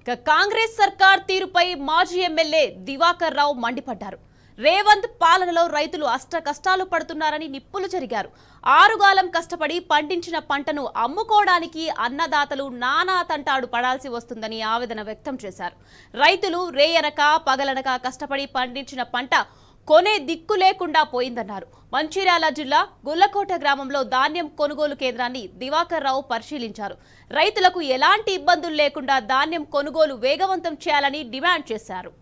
కాంగ్రెస్ సర్కార్ తీరుపై మాజీ ఎమ్మెల్యే దివాకర్ రావు మండిపడ్డారు. రేవంత్ పాలనలో రైతులు అష్ట కష్టాలు పడుతున్నారని నిప్పులు చెరిగారు. ఆరుగాలం కష్టపడి పండించిన పంటను అమ్ముకోవడానికి అన్నదాతలు నానా తంటాడు పడాల్సి వస్తుందని ఆవేదన వ్యక్తం చేశారు. రైతులు రేయనక పగలనక కష్టపడి పండించిన పంట కొనే దిక్కు లేకుండా పోయిందన్నారు. మంచిర్యాల జిల్లా గుల్లకోట గ్రామంలో ధాన్యం కొనుగోలు కేంద్రాన్ని దివాకర్ రావు పరిశీలించారు. రైతులకు ఎలాంటి ఇబ్బందులు లేకుండా ధాన్యం కొనుగోలు వేగవంతం చేయాలని డిమాండ్ చేశారు.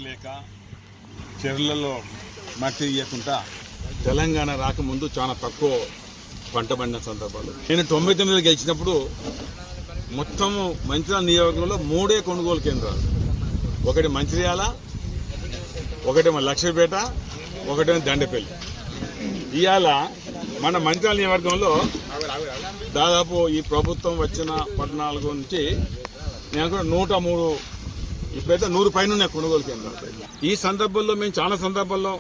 లేక చెరువులలో మట్టి ఇవ్వకుండా తెలంగాణ రాకముందు చాలా తక్కువ పంట పండిన సందర్భాలు. నేను 99 గెలిచినప్పుడు మొత్తము మంచిర్యాల నియోజకవర్గంలో 3 కొనుగోలు కేంద్రాలు, ఒకటి మంచిర్యాల, ఒకటేమో లక్ష్మీపేట, ఒకటేమో దండపల్లి. ఇవాళ మన మంచిర్యాల నియోజకవర్గంలో దాదాపు ఈ ప్రభుత్వం వచ్చిన 14 నుంచి నేను కూడా 103 ఇప్పుడైతే 100 పైన కొనుగోలు కేంద్రాలు. ఈ సందర్భంలో మేము చాలా సందర్భాల్లో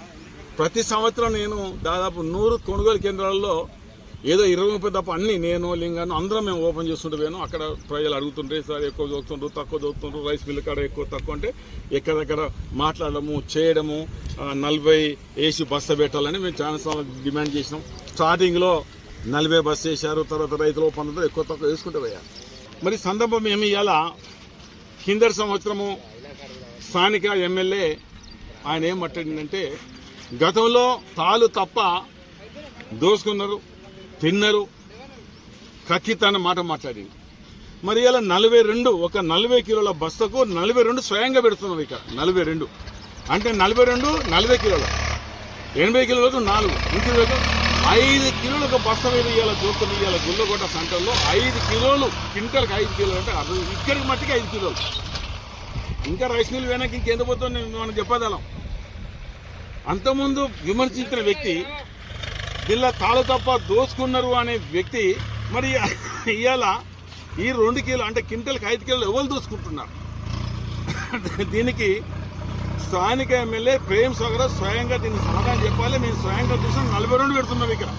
ప్రతి సంవత్సరం నేను దాదాపు 100 కొనుగోలు కేంద్రాల్లో ఏదో 20-30 తప్ప అన్ని నేను లింగాను అందరం మేము ఓపెన్ చేస్తుంటే పోయాను. అక్కడ ప్రజలు అడుగుతుంటే సార్ ఎక్కువ దొరుకుతుండ్రు, తక్కువ దొరుకుతుండ్రు, రైస్ మిల్ కాడ ఎక్కువ తక్కువ అంటే ఎక్కడెక్కడ మాట్లాడము చేయడము, 40 వేసి బస్సు పెట్టాలని మేము చాలా డిమాండ్ చేసినాం. స్టార్టింగ్లో 40 బస్సు వేశారు, తర్వాత రైతులు 15 ఎక్కువ తక్కువ వేసుకుంటే పోయారు. మరి సందర్భం ఏమి ఇవాళ కిందటి సంవత్సరము స్థానిక ఎమ్మెల్యే ఆయన ఏం మాట్లాడిందంటే గతంలో తాలు తప్ప దోసుకున్నారు, తిన్నారు, కక్కితన మాట మాట్లాడింది. మరి ఇలా 42 ఒక 40 కిలోల బస్తకు 42 స్వయంగా పెడుతున్నారు. ఇక 42 అంటే 40 కిలోలు, 80 కిలోలకు 4, ఇంటికి 5 కిలోలకు బస్త మీద ఇవాళ చూస్తుంది. ఇవాళ గుల్లకోట సెంటర్లో 5 కిలోలు, క్వింటల్కి 5 కిలోలు అంటే అది ఇక్కడికి మట్టికి 5 కిలోలు. ఇంకా రైస్ మిల్ వెనక్కి ఇంకెంత పోతుంది మనం చెప్పగలం. అంతకుముందు విమర్శించిన వ్యక్తి జిల్లా తాళు తప్ప దోసుకున్నారు అనే వ్యక్తి మరి ఇవాళ ఈ 2 కిలో అంటే క్వింటల్కి 5 కిలోలు ఎవరు దోసుకుంటున్నారు? దీనికి స్థానిక ఎమ్మెల్యే ప్రేమ్ సాగర్ స్వయంగా దీన్ని సమాధానం చెప్పాలి. మేము స్వయంగా చూసాం 42 పెడుతున్నాం ఇక్కడ.